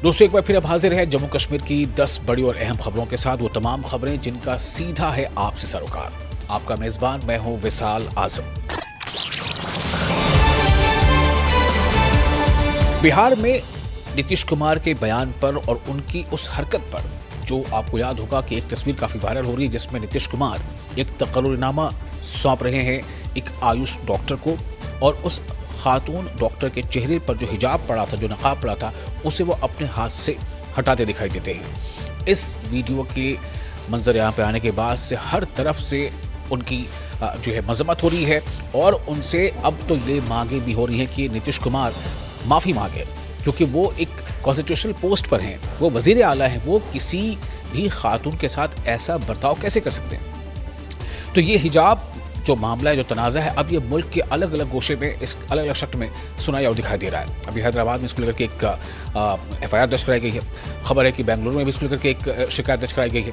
दोस्तों एक बार फिर अब हाजिर है जम्मू कश्मीर की 10 बड़ी और अहम खबरों के साथ, वो तमाम खबरें जिनका सीधा है आपसे सरोकार। आपका मेजबान मैं हूं विशाल आजम। बिहार में नीतीश कुमार के बयान पर और उनकी उस हरकत पर, जो आपको याद होगा कि एक तस्वीर काफी वायरल हो रही है जिसमें नीतीश कुमार एक तकर्रुरीनामा सौंप रहे हैं एक आयुष डॉक्टर को, और उस खातून डॉक्टर के चेहरे पर जो हिजाब पड़ा था, जो नकाब पड़ा था, उसे वो अपने हाथ से हटाते दिखाई देते हैं। इस वीडियो के मंजर यहाँ पे आने के बाद से हर तरफ से उनकी जो है मजम्मत हो रही है, और उनसे अब तो ये मांगे भी हो रही हैं कि नीतीश कुमार माफ़ी मांगे, क्योंकि वो एक कॉन्स्टिट्यूशनल पोस्ट पर हैं, वो वजीर आला हैं, वो किसी भी खातून के साथ ऐसा बर्ताव कैसे कर सकते हैं। तो ये हिजाब जो मामला है, जो तनाज़ा है, अब ये मुल्क के अलग अलग गोशे में, इस अलग अलग शक्ल में सुनाया और दिखाई दे रहा है। अभी हैदराबाद में इसको लेकर के एक FIR दर्ज कराई गई है। खबर है कि बेंगलुरु में भी इसको लेकर के एक शिकायत दर्ज कराई गई है।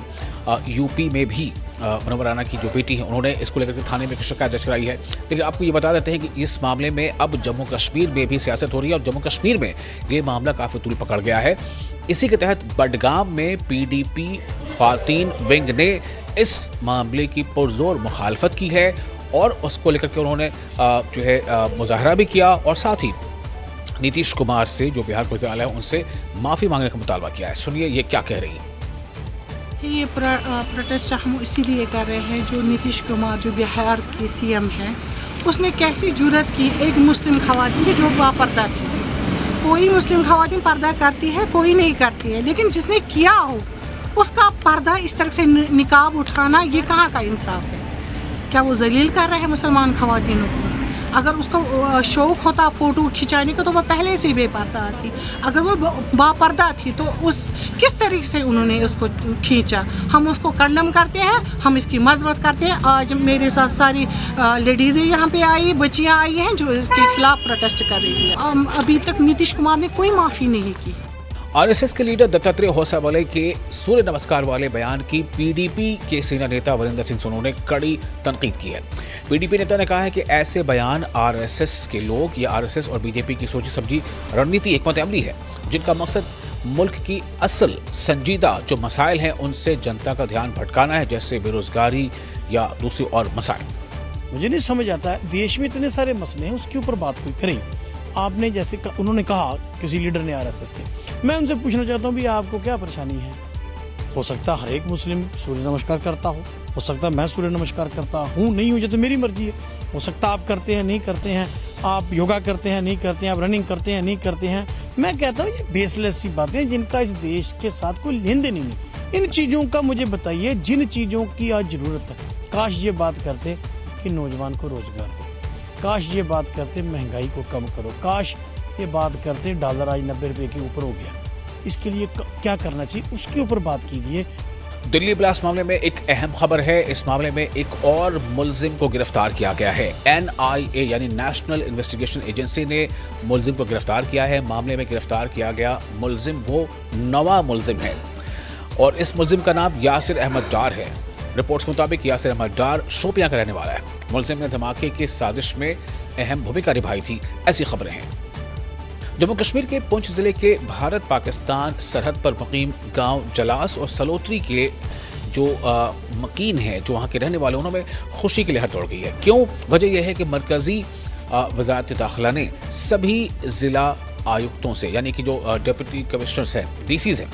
यूपी में भी मनोहर राणा की जो बेटी है, उन्होंने इसको लेकर के थाने में एक शिकायत दर्ज कराई है। लेकिन आपको ये बता देते हैं कि इस मामले में अब जम्मू कश्मीर में भी सियासत हो रही है, और जम्मू कश्मीर में ये मामला काफ़ी तूल पकड़ गया है। इसी के तहत बडगाम में PDP ख्वातीन विंग ने इस मामले की पुरजोर मुखालफत की है, और उसको लेकर के उन्होंने जो है मुजाहरा भी किया, और साथ ही नीतीश कुमार से, जो बिहार के वज़ीर आला है, उनसे माफ़ी मांगने का मुतालबा किया है। सुनिए ये क्या कह रही है। ये प्रोटेस्ट हम इसीलिए कर रहे हैं, जो नीतीश कुमार जो बिहार के CM हैं, उसने कैसी जुर्रत की एक मुस्लिम खवातीन की जो बापर्दा थी। कोई मुस्लिम खवातीन पर्दा करती है, कोई नहीं करती है, लेकिन जिसने किया हो उसका पर्दा इस तरह से निकाब उठाना, ये कहाँ का इंसाफ है। क्या वो जलील कर रहे हैं मुसलमान खवातीनों को? अगर उसको शौक़ होता फ़ोटो खिंचाने का तो वह पहले से बेपर्दा थी। अगर वो बापर्दा थी तो उस किस तरीके से उन्होंने उसको खींचा। हम उसको कंडम करते हैं, हम इसकी मजम्मत करते हैं। आज मेरे साथ सारी लेडीज़ें यहाँ पे आई, बच्चियाँ आई हैं जो इसके खिलाफ प्रोटेस्ट कर रही हैं। अभी तक नीतीश कुमार ने कोई माफ़ी नहीं की। RSS के लीडर दत्तात्रेय होसावले के सूर्य नमस्कार वाले बयान की PDP के सीनियर नेता वरिंदर सिंह सोनू ने कड़ी तनकीद की है। PDP नेता ने कहा है कि ऐसे बयान RSS के लोग या RSS और BJP की सोची समझी रणनीति हिकमत अमली है, जिनका मकसद मुल्क की असल संजीदा जो मसाइल हैं उनसे जनता का ध्यान भटकाना है, जैसे बेरोजगारी या दूसरी और मसाइल। मुझे नहीं समझ आता है, देश में इतने सारे मसले हैं, उसके ऊपर बात कोई करे। आपने जैसे उन्होंने कहा किसी लीडर ने RSS के, मैं उनसे पूछना चाहता हूँ भी आपको क्या परेशानी है। हो सकता हर एक मुस्लिम सूर्य नमस्कार करता हो सकता मैं सूर्य नमस्कार करता हूँ, नहीं हूँ, जो तो मेरी मर्जी है। हो सकता आप करते हैं, नहीं करते हैं, आप योगा करते हैं, नहीं करते हैं, आप रनिंग करते हैं, नहीं करते हैं। मैं कहता हूँ ये बेसलेस सी बातें जिनका इस देश के साथ कोई लेन देन नहीं। इन चीज़ों का मुझे बताइए जिन चीज़ों की आज ज़रूरत है। काश ये बात करते कि नौजवान को रोजगार दो, काश ये बात करते महंगाई को कम करो, काश ये बात करते डॉलर आज 90 रुपये के ऊपर हो गया, इसके लिए क्या करना चाहिए उसके ऊपर बात कीजिए। दिल्ली ब्लास्ट मामले में एक अहम खबर है। इस मामले में एक और मुलजिम को गिरफ्तार किया गया है। NIA यानी नेशनल इन्वेस्टिगेशन एजेंसी ने मुलजिम को गिरफ्तार किया है। मामले में गिरफ्तार किया गया मुलजिम वो नवा मुलजिम है, और इस मुलजिम का नाम यासिर अहमद डार है। रिपोर्ट्स के मुताबिक यासिर अहमद डार शोपियां का रहने वाला है। मुलजिम ने धमाके की साजिश में अहम भूमिका निभाई थी, ऐसी खबरें हैं। जम्मू कश्मीर के पुंछ जिले के भारत पाकिस्तान सरहद पर मुकीम गांव जलास और सलोत्री के जो मकीन हैं, जो वहाँ के रहने वाले, उन्होंने खुशी की लहर तोड़ गई है। क्यों? वजह यह है कि मरकजी वजारत दाखिला ने सभी ज़िला आयुक्तों से, यानी कि जो डिप्टी कमिश्नर्स हैं, DCs हैं,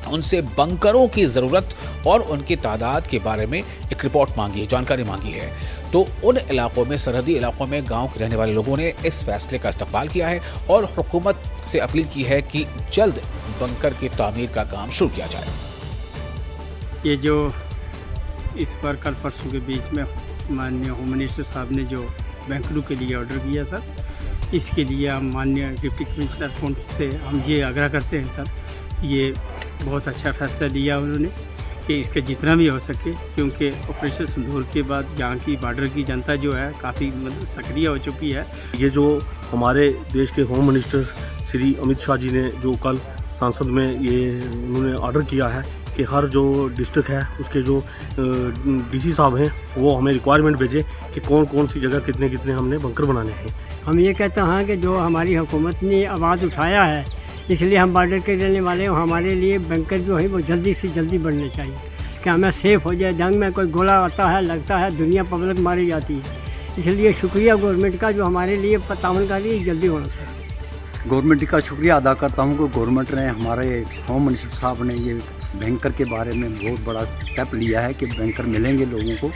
उनसे बंकरों की ज़रूरत और उनकी तादाद के बारे में एक रिपोर्ट मांगी है, जानकारी मांगी है। तो उन इलाकों में, सरहदी इलाकों में गांव के रहने वाले लोगों ने इस फैसले का इस्तकबाल किया है और हुकूमत से अपील की है कि जल्द बंकर की तामीर का काम शुरू किया जाए। ये जो इस पर कल परसों के बीच में माननीय होम मिनिस्टर साहब ने जो बंकरों के लिए ऑर्डर किया सर, इसके लिए हम माननीय डिप्टी कमिश्नर पुंछ से हम ये आग्रह करते हैं सर, ये बहुत अच्छा फैसला लिया उन्होंने कि इसका जितना भी हो सके, क्योंकि ऑपरेशन सिंदूर के बाद यहाँ की बॉर्डर की जनता जो है काफ़ी मतलब सक्रिय हो चुकी है। ये जो हमारे देश के होम मिनिस्टर श्री अमित शाह जी ने जो कल संसद में ये उन्होंने ऑर्डर किया है कि हर जो डिस्ट्रिक्ट है उसके जो DC साहब हैं वो हमें रिक्वायरमेंट भेजें कि कौन कौन सी जगह कितने कितने हमने बंकर बनाने हैं। हम ये कहते हैं कि जो हमारी हुकूमत ने आवाज़ उठाया है इसलिए हम बॉर्डर के रहने वाले हैं। हमारे लिए बैंकर जो है वो जल्दी से जल्दी बढ़ने चाहिए कि हमें सेफ़ हो जाए। जंग में कोई गोला आता है, लगता है, दुनिया पब्लिक मारी जाती है। इसलिए शुक्रिया गवर्नमेंट का जो हमारे लिए ताउन का लिए जल्दी होना चाहिए। गवर्नमेंट का शुक्रिया अदा करता हूँ कि गवर्नमेंट ने, हमारे होम मिनिस्टर साहब ने ये बैंकर के बारे में बहुत बड़ा स्टेप लिया है कि बैंकर मिलेंगे लोगों को।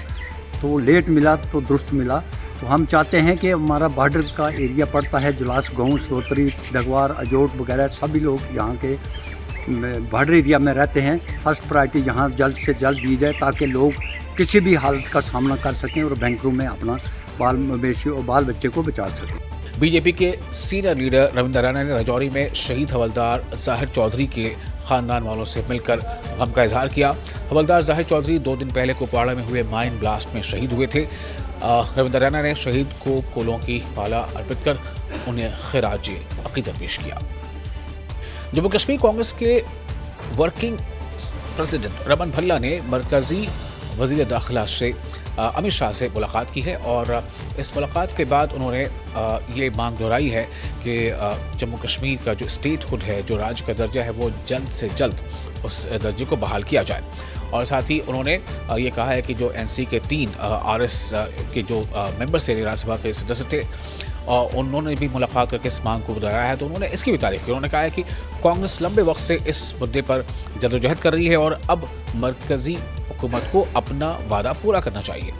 तो लेट मिला तो दुरुस्त मिला। तो हम चाहते हैं कि हमारा बॉर्डर का एरिया पड़ता है, जुलास, गाँव, सोतरी, डगवार, अजोट वगैरह सभी लोग यहाँ के बॉर्डर एरिया में रहते हैं। फर्स्ट प्रायोरिटी यहाँ जल्द से जल्द दी जाए ताकि लोग किसी भी हालत का सामना कर सकें और बैंकों में अपना बाल मवेशी और बाल बच्चे को बचा सकें। बीजेपी के सीनियर लीडर रविंद्र रैना ने राजौरी में शहीद हवलदार जाहिर चौधरी के खानदान वालों से मिलकर गम का इजहार किया। हवलदार जाहिर चौधरी 2 दिन पहले कुपवाड़ा में हुए माइन ब्लास्ट में शहीद हुए थे। रविंद्र रैना ने शहीद को फूलों की माला अर्पित कर उन्हें खिराज अकीदत पेश किया। जम्मू कश्मीर कांग्रेस के वर्किंग प्रेसिडेंट रमन भल्ला ने मरकजी वजीर दाखिला से अमित शाह से मुलाकात की है और इस मुलाकात के बाद उन्होंने ये मांग दोहराई है कि जम्मू कश्मीर का जो स्टेटहुड है, जो राज्य का दर्जा है, वो जल्द से जल्द उस दर्जे को बहाल किया जाए। और साथ ही उन्होंने ये कहा है कि जो एनसी के 3 आरएस के जो मेंबर्स थे, राज्यसभा के सदस्य थे, उन्होंने भी मुलाकात करके इस मांग को दोहराया है। तो उन्होंने इसकी भी तारीफ की। उन्होंने कहा है कि कांग्रेस लंबे वक्त से इस मुद्दे पर जद्दोजहद कर रही है और अब मरकजी हुकूमत को अपना वादा पूरा करना चाहिए।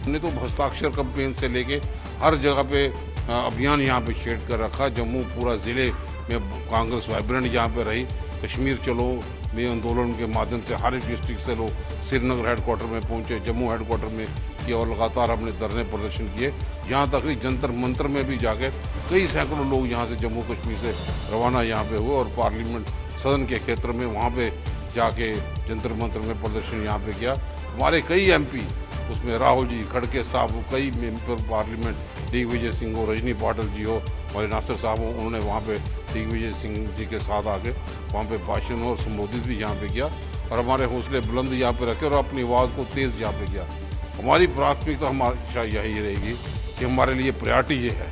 हमने तो हस्ताक्षर कैंपेन से लेके हर जगह पे अभियान यहाँ पे छेड़ कर रखा। जम्मू पूरा ज़िले में कांग्रेस वाइब्रेंट यहाँ पे रही। कश्मीर चलो में आंदोलन के माध्यम से हर एक डिस्ट्रिक्ट से लोग श्रीनगर हेडक्वार्टर में पहुँचे, जम्मू हेडक्वार्टर में किया और लगातार हमने धरने प्रदर्शन किए। यहाँ तक कि जंतर मंतर में भी जाके कई सैकड़ों लोग यहाँ से जम्मू कश्मीर से रवाना यहाँ पे हुए और पार्लियामेंट सदन के क्षेत्र में वहाँ पे जाके जंतर मंतर में प्रदर्शन यहाँ पे किया। हमारे कई एमपी, उसमें राहुल जी, खड़गे साहब, कई मेंबर पार्लियामेंट, दिग्विजय सिंह हो, रजनी पाटिल जी हो, हमारे नासिर साहब हो, उन्होंने वहाँ पे दिग्विजय सिंह जी के साथ आके वहाँ पे भाषण और संबोधित भी यहाँ पे किया और हमारे हौसले बुलंद यहाँ पे रखे और अपनी आवाज़ को तेज़ यहाँ पे किया। हमारी प्राथमिकता हमेशा यही रहेगी कि हमारे लिए प्रायोरिटी ये है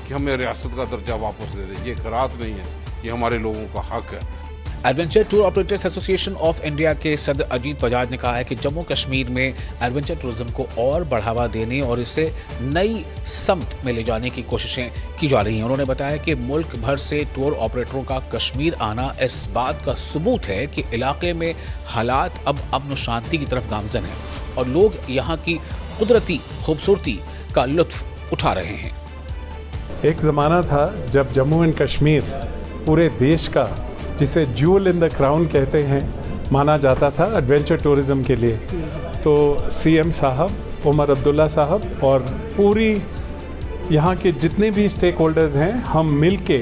कि हमें रियासत का दर्जा वापस दे दें। ये खरात नहीं है, ये हमारे लोगों का हक है। Adventure tour operators association of India के सदर अजीत बजाज ने कहा है कि जम्मू कश्मीर में एडवेंचर टूरिज्म को और बढ़ावा देने और इसे नई समत में ले जाने की कोशिशें की जा रही हैं। उन्होंने बताया कि मुल्क भर से टूर ऑपरेटरों का कश्मीर आना इस बात का सबूत है कि इलाके में हालात अब अमन शांति की तरफ गामजन है और लोग यहाँ की कुदरती खूबसूरती का लुत्फ उठा रहे हैं। एक ज़माना था जब जम्मू एंड कश्मीर पूरे देश का, जिसे ज्यूल इन द क्राउन कहते हैं, माना जाता था एडवेंचर टूरिज़्म के लिए। तो सीएम साहब, उमर अब्दुल्ला साहब और पूरी यहाँ के जितने भी स्टेक होल्डर्स हैं, हम मिल के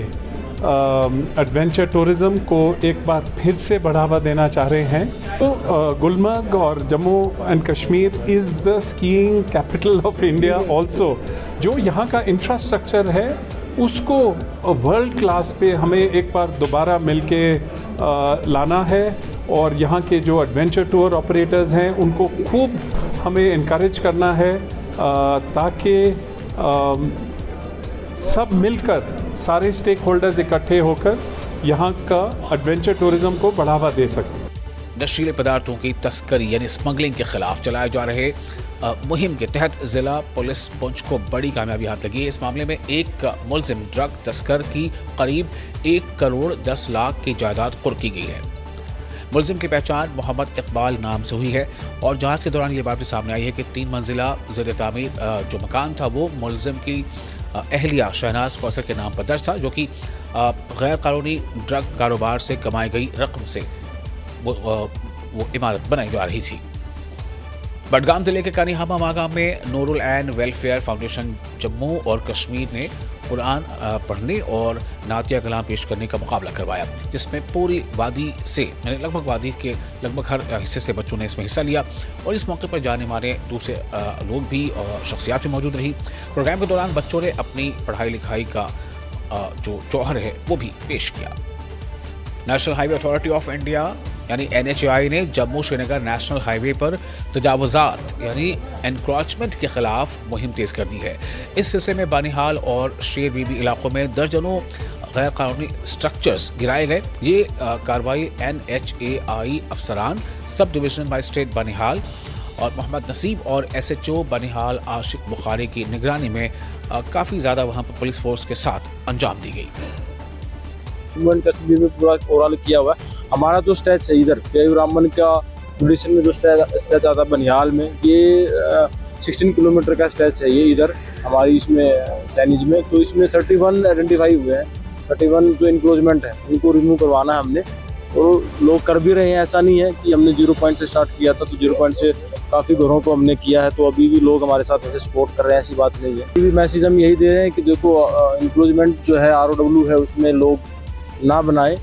एडवेंचर टूरिज़्म को एक बार फिर से बढ़ावा देना चाह रहे हैं। तो गुलमर्ग और Jammu and Kashmir is the skiing capital of India also. जो यहाँ का इंफ्रास्ट्रक्चर है उसको वर्ल्ड क्लास पे हमें एक बार दोबारा मिलके लाना है और यहाँ के जो एडवेंचर टूर ऑपरेटर्स हैं उनको खूब हमें इनकरेज करना है ताकि सब मिलकर, सारे स्टेक होल्डर्स इकट्ठे होकर यहाँ का एडवेंचर टूरिज़्म को बढ़ावा दे सकें। नशीले पदार्थों की तस्करी यानी स्मगलिंग के खिलाफ चलाए जा रहे मुहिम के तहत जिला पुलिस पुंछ को बड़ी कामयाबी हाथ लगी है। इस मामले में एक मुलजिम ड्रग तस्कर की करीब 1 करोड़ 10 लाख की जायदाद कुर्क की गई है। मुलजिम की पहचान मोहम्मद इकबाल नाम से हुई है और जांच के दौरान ये बात भी सामने आई है कि 3 मंजिला ज़ेर तामीर जो मकान था वो मुलजिम की अहलिया शहनाज कौसर के नाम पर दर्ज था, जो कि गैर कानूनी ड्रग कारोबार से कमाई गई रकम से वो इमारत बनाई जा रही थी। बडगाम जिले के कानीहामा मागाम में नूरुल ऐन वेलफेयर फाउंडेशन जम्मू और कश्मीर ने कुरान पढ़ने और नातिया कलाम पेश करने का मुकाबला करवाया, जिसमें पूरी वादी से लगभग वादी के लगभग हर हिस्से से बच्चों ने इसमें हिस्सा लिया और इस मौके पर जाने माने दूसरे लोग भी और शख्सियात भी मौजूद रही। प्रोग्राम के दौरान बच्चों ने अपनी पढ़ाई लिखाई का जो जौहर है वो भी पेश किया। National highway authority of India यानी NHAI ने जम्मू श्रीनगर नेशनल हाईवे पर तजावुजात यानी एनक्रोचमेंट के खिलाफ मुहिम तेज कर दी है। इस सिलसिले में बानिहाल और शेर बीबी इलाकों में दर्जनों गैर कानूनी स्ट्रक्चर्स गिराए गए। ये कार्रवाई NHAI अफसरान, सब डिविजनल मजिस्ट्रेट बानिहाल और मोहम्मद नसीब और SHO बानिहाल आशिक बुखारी की निगरानी में काफ़ी ज़्यादा वहाँ पर पुलिस फोर्स के साथ अंजाम दी गई। कश्मीर में पूरा ओवरऑल किया हुआ है। हमारा जो स्टेच है इधर रामबन का जुडिशन में जो स्टेच आता है बनिहाल में, ये 16 किलोमीटर का स्टेच है ये इधर हमारी इसमें सैनिज में। तो इसमें 31 आइडेंटिफाई हुए हैं। 31 जो इंक्रोचमेंट है उनको रिमूव करवाना है हमने, और लोग कर भी रहे हैं। ऐसा नहीं है कि हमने 0 पॉइंट से स्टार्ट किया था तो 0 पॉइंट से काफ़ी घरों को हमने किया है, तो अभी भी लोग हमारे साथ ऐसे सपोर्ट कर रहे हैं, ऐसी बात नहीं है। अभी भी मैसेज हम यही दे रहे हैं कि देखो इंक्रोचमेंट जो है ROW है उसमें लोग ना बनाए।